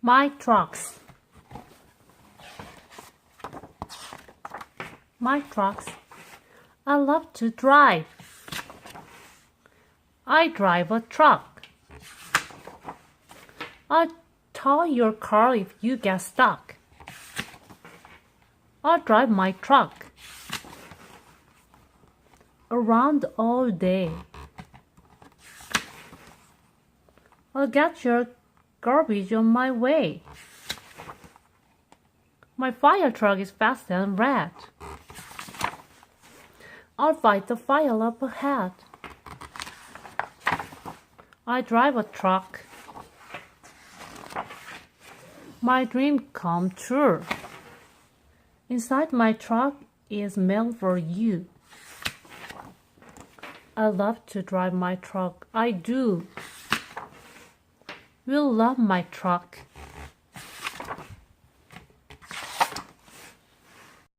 My trucks. My trucks. I love to drive. I drive a truck. I'll tow your car if you get stuck. I'll drive my truck around all day. I'll get your garbage on my way. My fire truck is fast and red. I'll fight the fire up ahead. I drive a truck. My dream come true. Inside my truck is mail for you. I love to drive my truck. I do. You love my truck.